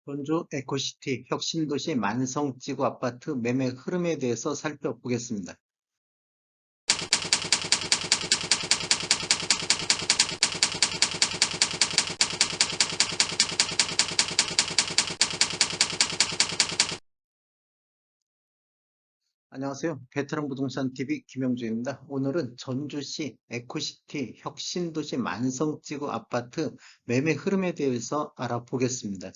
전주 에코시티 혁신도시 만성지구 아파트 매매 흐름에 대해서 살펴보겠습니다. 안녕하세요. 베테랑 부동산 TV 김영주입니다. 오늘은 전주시 에코시티 혁신도시 만성지구 아파트 매매 흐름에 대해서 알아보겠습니다.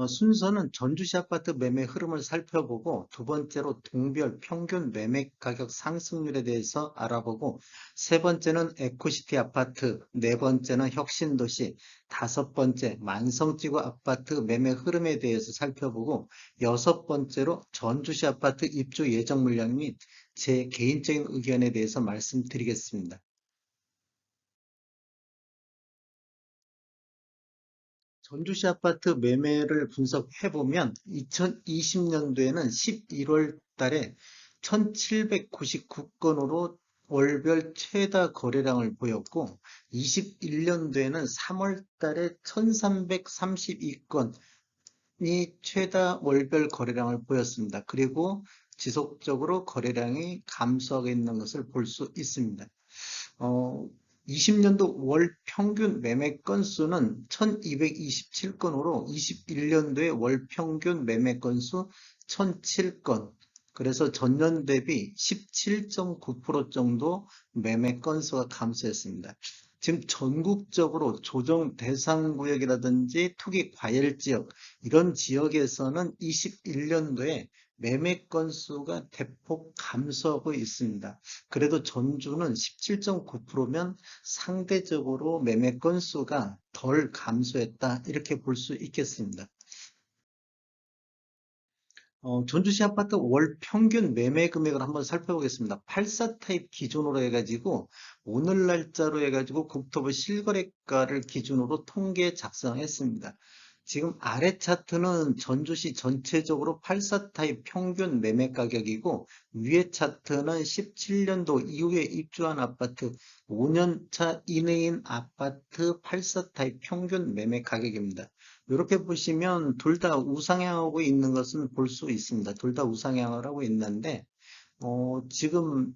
순서는 전주시 아파트 매매 흐름을 살펴보고 두 번째로 동별 평균 매매 가격 상승률에 대해서 알아보고 세 번째는 에코시티 아파트, 네 번째는 혁신도시, 다섯 번째 만성지구 아파트 매매 흐름에 대해서 살펴보고 여섯 번째로 전주시 아파트 입주 예정 물량 및 제 개인적인 의견에 대해서 말씀드리겠습니다. 전주시 아파트 매매를 분석해보면 2020년도에는 11월 달에 1799건으로 월별 최다 거래량을 보였고 21년도에는 3월 달에 1332건이 최다 월별 거래량을 보였습니다. 그리고 지속적으로 거래량이 감소하고 있는 것을 볼 수 있습니다. 어, 20년도 월 평균 매매 건수는 1227건으로 21년도에 월 평균 매매 건수 1007건. 그래서 전년 대비 17.9% 정도 매매 건수가 감소했습니다. 지금 전국적으로 조정 대상 구역이라든지 투기 과열 지역, 이런 지역에서는 21년도에 매매 건수가 대폭 감소하고 있습니다. 그래도 전주는 17.9%면 상대적으로 매매 건수가 덜 감소했다, 이렇게 볼 수 있겠습니다. 전주시 아파트 월 평균 매매 금액을 한번 살펴보겠습니다. 84 타입 기준으로 해가지고 오늘 날짜로 해가지고 국토부 실거래가를 기준으로 통계 작성했습니다. 지금 아래 차트는 전주시 전체적으로 84 타입 평균 매매 가격이고 위에 차트는 17년도 이후에 입주한 아파트 5년차 이내인 아파트 84 타입 평균 매매 가격입니다. 이렇게 보시면 둘 다 우상향하고 있는 것은 볼 수 있습니다. 둘 다 우상향을 하고 있는데 지금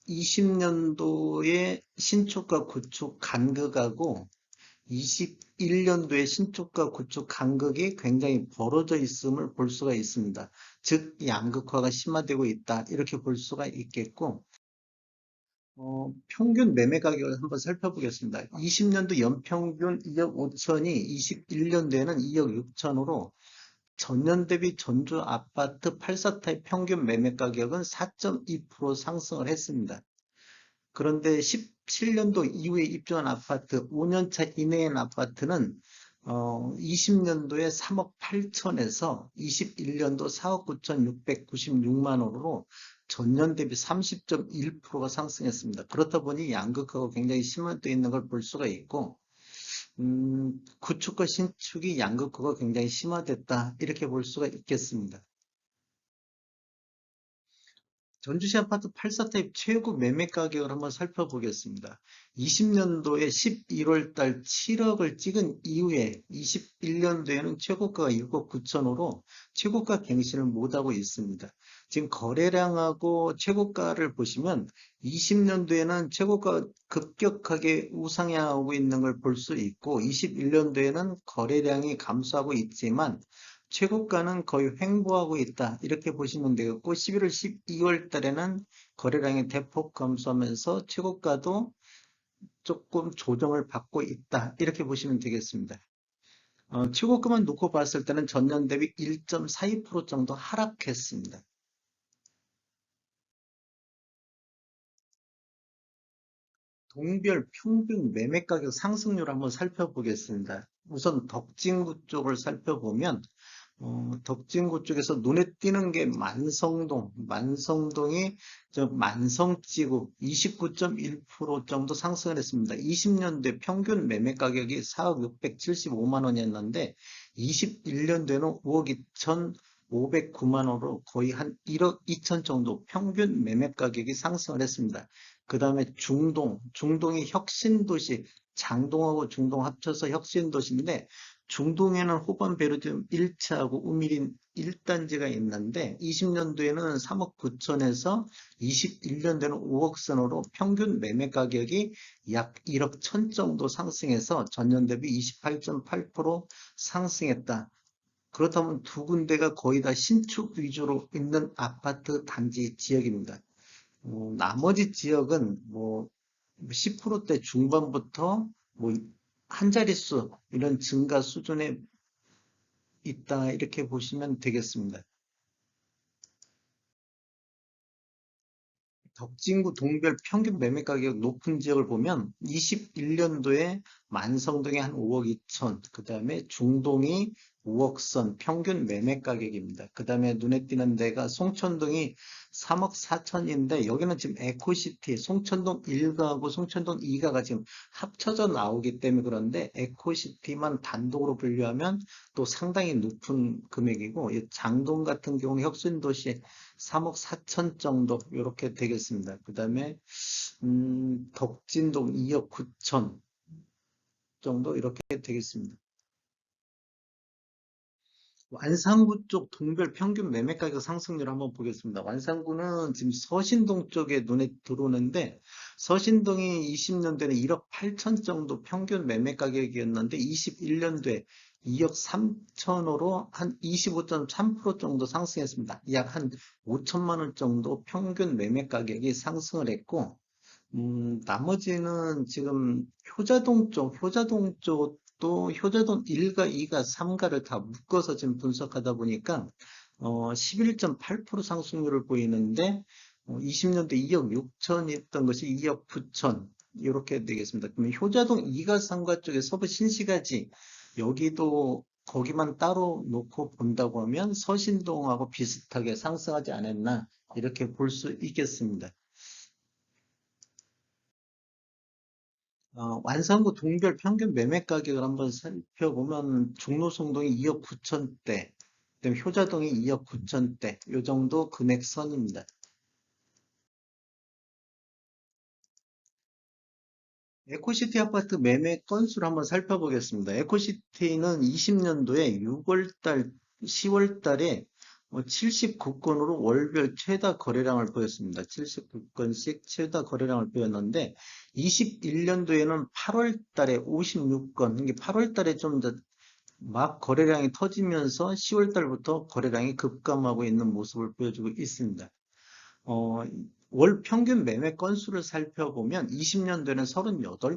20년도에 신축과 구축 간극하고 21년도에 신축과 구축 간극이 굉장히 벌어져 있음을 볼 수가 있습니다. 즉 양극화가 심화되고 있다, 이렇게 볼 수가 있겠고, 평균 매매 가격을 한번 살펴보겠습니다. 20년도 연평균 2억 5천이 21년도에는 2억 6천으로 전년 대비 전주 아파트 84타입 평균 매매 가격은 4.2% 상승을 했습니다. 그런데 17년도 이후에 입주한 아파트, 5년차 이내인 아파트는 20년도에 3억 8천에서 21년도 4억 9천696만 원으로 전년 대비 30.1%가 상승했습니다. 그렇다 보니 양극화가 굉장히 심화되어 있는 걸 볼 수가 있고, 구축과 신축이 양극화가 굉장히 심화됐다, 이렇게 볼 수가 있겠습니다. 전주시 아파트 84타입 최고 매매 가격을 한번 살펴보겠습니다. 20년도에 11월 달 7억을 찍은 이후에 21년도에는 최고가가 6억 9천으로 최고가 갱신을 못하고 있습니다. 지금 거래량하고 최고가를 보시면 20년도에는 최고가 급격하게 우상향하고 있는 걸 볼 수 있고 21년도에는 거래량이 감소하고 있지만 최고가는 거의 횡보하고 있다, 이렇게 보시면 되겠고 11월 12월 달에는 거래량이 대폭 감소하면서 최고가도 조금 조정을 받고 있다, 이렇게 보시면 되겠습니다. 최고가만 놓고 봤을 때는 전년 대비 1.42% 정도 하락했습니다. 동별 평균 매매 가격 상승률 한번 살펴보겠습니다. 우선 덕진구 쪽을 살펴보면 덕진구 쪽에서 눈에 띄는 게 만성동이 저 만성지구 29.1% 정도 상승을 했습니다. 20년도에 평균 매매 가격이 4억 675만 원이었는데 21년도에는 5억 2,509만 원으로 거의 한 1억 2천 정도 평균 매매 가격이 상승을 했습니다. 그 다음에 중동이 혁신도시 장동하고 중동 합쳐서 혁신도시인데 중동에는 호반 베르디움 1차하고 우미린 1단지가 있는데 20년도에는 3억 9천에서 21년도에는 5억 선으로 평균 매매 가격이 약 1억 천 정도 상승해서 전년 대비 28.8% 상승했다. 그렇다면 두 군데가 거의 다 신축 위주로 있는 아파트 단지 지역입니다. 나머지 지역은 뭐 10%대 중반부터 뭐 한 자릿수 이런 증가 수준에 있다 이렇게 보시면 되겠습니다. 덕진구 동별 평균 매매 가격 높은 지역을 보면 21년도에 만성동이 한 5억 2천, 그 다음에 중동이 5억 선 평균 매매 가격입니다. 그 다음에 눈에 띄는 데가 송천동이 3억 4천인데 여기는 지금 에코시티 송천동 1가하고 송천동 2가가 지금 합쳐져 나오기 때문에 그런데 에코시티만 단독으로 분류하면 또 상당히 높은 금액이고 이 장동 같은 경우는 혁신도시 3억 4천 정도 이렇게 되겠습니다. 그 다음에 덕진동 2억 9천 정도 이렇게 되겠습니다. 완산구 쪽 동별 평균 매매 가격 상승률 한번 보겠습니다. 완산구는 지금 서신동 쪽에 눈에 들어오는데 서신동이 20년도에는 1억 8천 정도 평균 매매 가격이었는데 21년도에 2억 3천으로 한 25.3% 정도 상승했습니다. 약 한 5천만 원 정도 평균 매매 가격이 상승을 했고 나머지는 지금 효자동 쪽도 효자동 1가, 2가, 3가를 다 묶어서 지금 분석하다 보니까 11.8% 상승률을 보이는데 20년도 2억 6천이었던 것이 2억 9천 이렇게 되겠습니다. 그러면 효자동 2가, 3가 쪽에 서부 신시가지 여기도 거기만 따로 놓고 본다고 하면 서신동하고 비슷하게 상승하지 않았나 이렇게 볼 수 있겠습니다. 완성구 동별 평균 매매 가격을 한번 살펴보면 중로송동이 2억 9천대, 그다음에 효자동이 2억 9천대, 요 정도 금액선입니다. 에코시티 아파트 매매 건수를 한번 살펴보겠습니다. 에코시티는 20년도에 6월달, 10월달에 79건으로 월별 최다 거래량을 보였습니다. 79건씩 최다 거래량을 보였는데 21년도에는 8월달에 56건, 이게 8월달에 좀 더 막 거래량이 터지면서 10월달부터 거래량이 급감하고 있는 모습을 보여주고 있습니다. 어, 월 평균 매매 건수를 살펴보면 20년도에는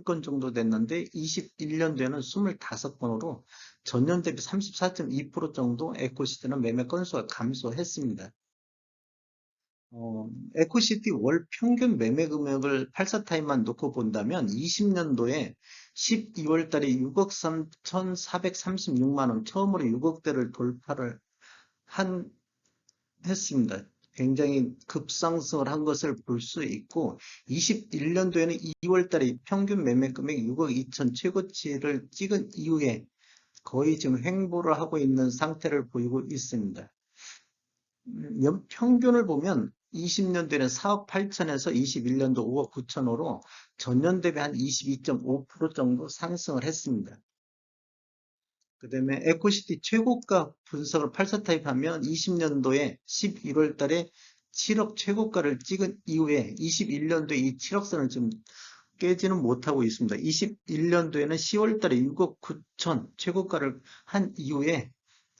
38건 정도 됐는데 21년도에는 25건으로 전년 대비 34.2% 정도 에코시티는 매매 건수가 감소했습니다. 에코시티 월 평균 매매 금액을 84타임만 놓고 본다면 20년도에 12월 달에 6억 3,436만 원, 처음으로 6억대를 돌파를 한 했습니다. 굉장히 급상승을 한 것을 볼 수 있고 21년도에는 2월 달에 평균 매매 금액 6억 2천 최고치를 찍은 이후에 거의 지금 횡보를 하고 있는 상태를 보이고 있습니다. 평균을 보면 20년도에는 4억 8천에서 21년도 5억 9천으로 전년 대비 한 22.5% 정도 상승을 했습니다. 그 다음에 에코시티 최고가 분석을 84 타입하면 20년도에 11월 달에 7억 최고가를 찍은 이후에 21년도에 이 7억선을 좀 깨지는 못하고 있습니다. 21년도에는 10월 달에 6억 9천 최고가를 한 이후에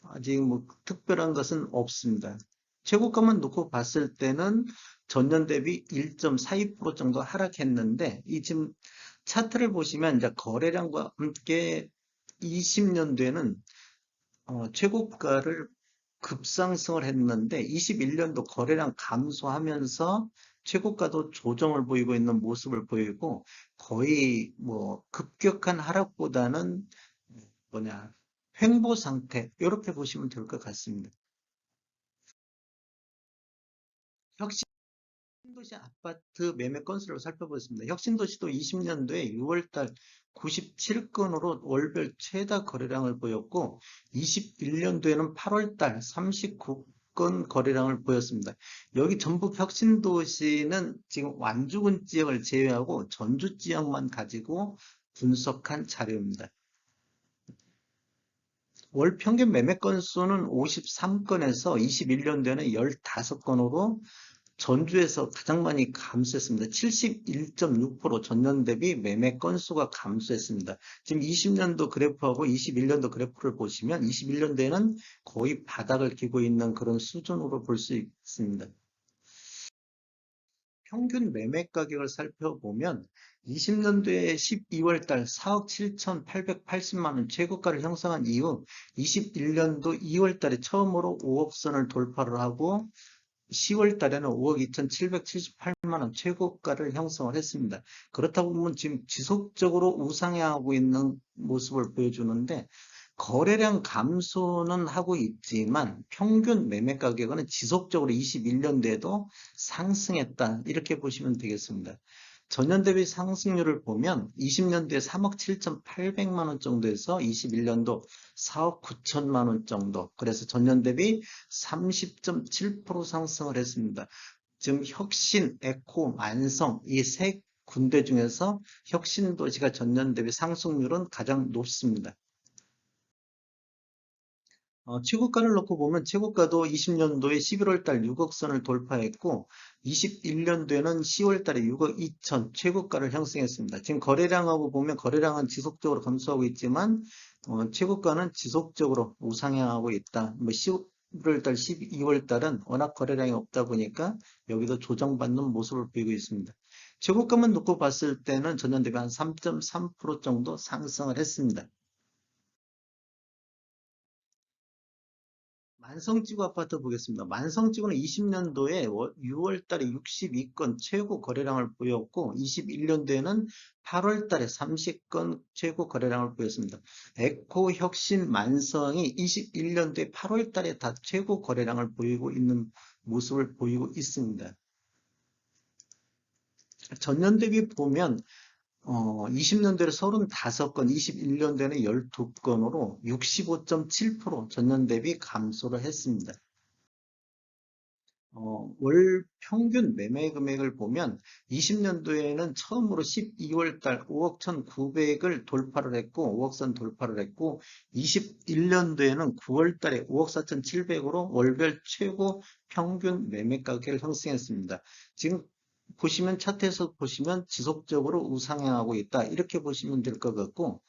아직 뭐 특별한 것은 없습니다. 최고가만 놓고 봤을 때는 전년 대비 1.42% 정도 하락했는데 이 지금 차트를 보시면 이제 거래량과 함께 20년도에는 최고가를 급상승을 했는데 21년도 거래량 감소하면서 최고가도 조정을 보이고 있는 모습을 보이고 거의 뭐 급격한 하락보다는 뭐냐 횡보 상태 이렇게 보시면 될 것 같습니다. 혁신도시 아파트 매매 건수를 살펴보겠습니다. 혁신도시도 20년도에 6월달 97건으로 월별 최다 거래량을 보였고 21년도에는 8월달 39건 거래량을 보였습니다. 여기 전북 혁신도시는 지금 완주군 지역을 제외하고 전주 지역만 가지고 분석한 자료입니다. 월 평균 매매 건수는 53건에서 21년도에는 15건으로 전주에서 가장 많이 감소했습니다. 71.6% 전년 대비 매매 건수가 감소했습니다. 지금 20년도 그래프하고 21년도 그래프를 보시면 21년도에는 거의 바닥을 기고 있는 그런 수준으로 볼 수 있습니다. 평균 매매 가격을 살펴보면 20년도에 12월 달 4억 7,880만 원 최고가를 형성한 이후 21년도 2월 달에 처음으로 5억 선을 돌파를 하고 10월 달에는 5억 2,778만 원 최고가를 형성을 했습니다. 그렇다고 보면 지금 지속적으로 우상향하고 있는 모습을 보여주는데 거래량 감소는 하고 있지만 평균 매매 가격은 지속적으로 21년도에도 상승했다. 이렇게 보시면 되겠습니다. 전년 대비 상승률을 보면 20년도에 3억 7,800만 원 정도에서 21년도 4억 9천만 원 정도. 그래서 전년 대비 30.7% 상승을 했습니다. 지금 혁신, 에코, 만성 이 세 군데 중에서 혁신 도시가 전년 대비 상승률은 가장 높습니다. 최고가를 놓고 보면 최고가도 20년도에 11월 달 6억 선을 돌파했고 21년도에는 10월 달에 6억 2천 최고가를 형성했습니다. 지금 거래량하고 보면 거래량은 지속적으로 감소하고 있지만 최고가는 지속적으로 우상향하고 있다. 11월 달, 12월 달은 워낙 거래량이 없다 보니까 여기도 조정받는 모습을 보이고 있습니다. 최고가만 놓고 봤을 때는 전년 대비 한 3.3% 정도 상승을 했습니다. 만성지구 아파트 보겠습니다. 만성지구는 20년도에 6월 달에 62건 최고 거래량을 보였고 21년도에는 8월 달에 30건 최고 거래량을 보였습니다. 에코, 혁신, 만성이 21년도에 8월 달에 다 최고 거래량을 보이고 있는 모습을 보이고 있습니다. 전년 대비 보면 20년도에 35건, 21년도에는 12건으로 65.7% 전년 대비 감소를 했습니다. 월 평균 매매 금액을 보면 20년도에는 처음으로 12월 달 5억 1,900을 돌파를 했고 5억 선 돌파를 했고 21년도에는 9월 달에 5억 4,700으로 월별 최고 평균 매매 가격을 형성했습니다. 지금 보시면 차트에서 보시면 지속적으로 우상향하고 있다. 이렇게 보시면 될 것 같고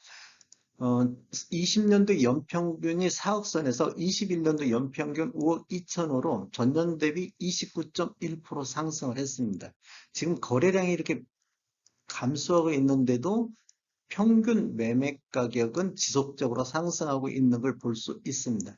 20년도 연평균이 4억선에서 21년도 연평균 5억 2천으로 전년 대비 29.1% 상승을 했습니다. 지금 거래량이 이렇게 감소하고 있는데도 평균 매매 가격은 지속적으로 상승하고 있는 걸 볼 수 있습니다.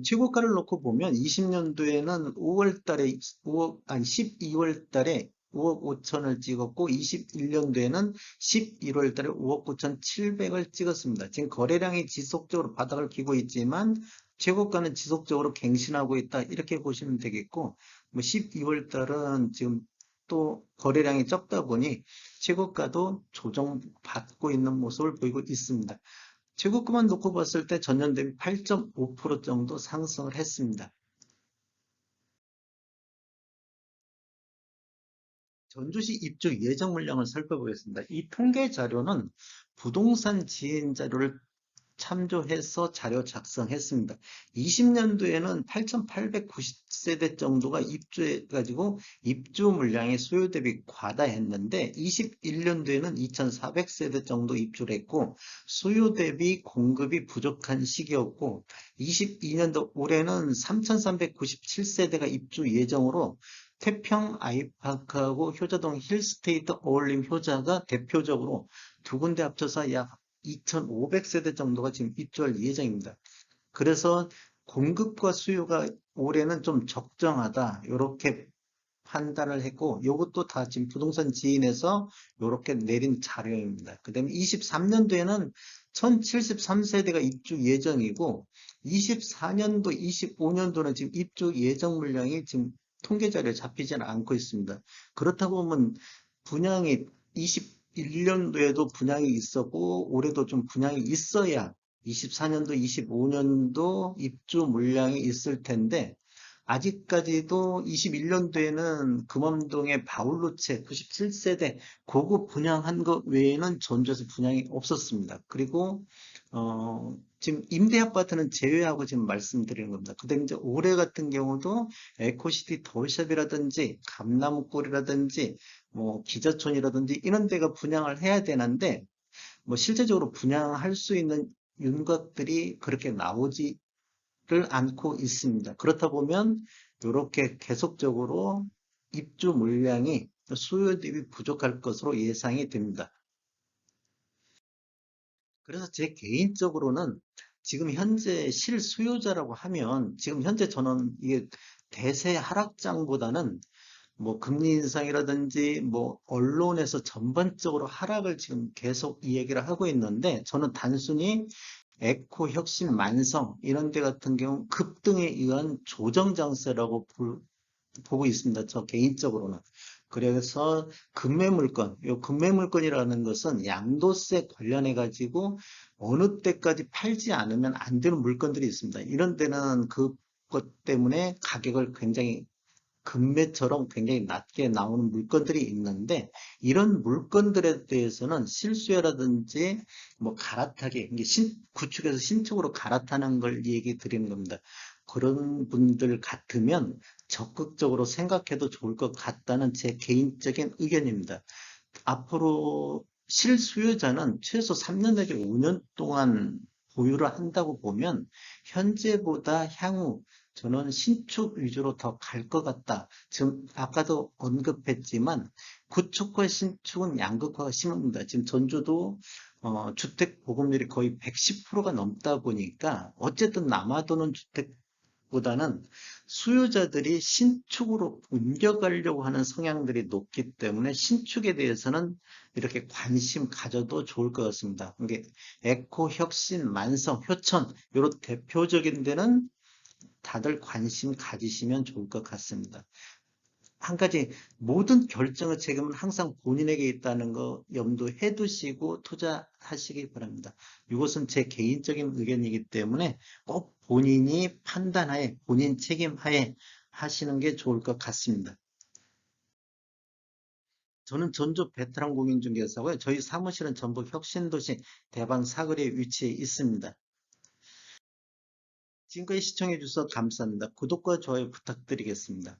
최고가를 놓고 보면 20년도에는 5월 달에 12월 달에 5억 5천을 찍었고 21년도에는 11월 달에 5억 9천 7백을 찍었습니다. 지금 거래량이 지속적으로 바닥을 기고 있지만 최고가는 지속적으로 갱신하고 있다. 이렇게 보시면 되겠고 12월 달은 지금 또 거래량이 적다 보니 최고가도 조정받고 있는 모습을 보이고 있습니다. 최고가만 놓고 봤을 때 전년 대비 8.5% 정도 상승을 했습니다. 전주시 입주 예정 물량을 살펴보겠습니다. 이 통계 자료는 부동산 지인 자료를 참조해서 자료 작성했습니다. 20년도에는 8,890세대 정도가 입주해가지고 입주 물량이 수요 대비 과다했는데 21년도에는 2,400세대 정도 입주를 했고 수요 대비 공급이 부족한 시기였고 22년도 올해는 3,397세대가 입주 예정으로 태평 아이파크하고 효자동 힐스테이트 어울림 효자가 대표적으로 두 군데 합쳐서 약 2,500세대 정도가 지금 입주할 예정입니다. 그래서 공급과 수요가 올해는 좀 적정하다. 이렇게 판단을 했고, 이것도 다 지금 부동산 지인에서 이렇게 내린 자료입니다. 그 다음에 23년도에는 1,073세대가 입주 예정이고, 24년도, 25년도는 지금 입주 예정 물량이 지금 통계 자료에 잡히지는 않고 있습니다. 그렇다고 보면 분양이 21년도에도 분양이 있었고 올해도 좀 분양이 있어야 24년도, 25년도 입주 물량이 있을 텐데 아직까지도 21년도에는 금암동의 바울로체 97세대 그거 분양한 것 외에는 전주에서 분양이 없었습니다. 그리고 지금 임대 아파트는 제외하고 지금 말씀드리는 겁니다. 그다음에 이제 올해 같은 경우도 에코시티 덜샵이라든지 감나무골이라든지 뭐 기자촌이라든지 이런 데가 분양을 해야 되는데 뭐 실제적으로 분양할 수 있는 윤곽들이 그렇게 나오지를 않고 있습니다. 그렇다 보면 이렇게 계속적으로 입주 물량이 수요 대비 부족할 것으로 예상이 됩니다. 그래서 제 개인적으로는 지금 현재 실수요자라고 하면 지금 현재 저는 이게 대세 하락장보다는 뭐 금리 인상이라든지 뭐 언론에서 전반적으로 하락을 지금 계속 이 얘기를 하고 있는데 저는 단순히 에코 혁신 만성 이런 데 같은 경우 급등에 의한 조정 장세라고 보고 있습니다. 저 개인적으로는. 그래서 금매물건, 요 금매물건이라는 것은 양도세 관련해 가지고 어느 때까지 팔지 않으면 안 되는 물건들이 있습니다. 이런 데는 그것 때문에 가격을 굉장히 금매처럼 굉장히 낮게 나오는 물건들이 있는데 이런 물건들에 대해서는 실수요라든지 뭐 갈아타기, 이게 구축해서 신축으로 갈아타는 걸 얘기 드리는 겁니다. 그런 분들 같으면 적극적으로 생각해도 좋을 것 같다는 제 개인적인 의견입니다. 앞으로 실수요자는 최소 3년 내지 5년 동안 보유를 한다고 보면 현재보다 향후 저는 신축 위주로 더 갈 것 같다. 지금 아까도 언급했지만 구축과 신축은 양극화가 심합니다. 지금 전주도 주택 보급률이 거의 110%가 넘다 보니까 어쨌든 남아도는 주택 보다는 수요자들이 신축으로 옮겨가려고 하는 성향들이 높기 때문에 신축에 대해서는 이렇게 관심 가져도 좋을 것 같습니다. 이게 에코, 혁신, 만성, 효천 이런 대표적인 데는 다들 관심 가지시면 좋을 것 같습니다. 한 가지 모든 결정의 책임은 항상 본인에게 있다는 거 염두해 두시고 투자하시기 바랍니다. 이것은 제 개인적인 의견이기 때문에 꼭 본인이 판단하에 본인 책임하에 하시는 게 좋을 것 같습니다. 저는 전주 베테랑 공인중개사고요. 저희 사무실은 전북 혁신도시 대방 사거리에 위치해 있습니다. 지금까지 시청해 주셔서 감사합니다. 구독과 좋아요 부탁드리겠습니다.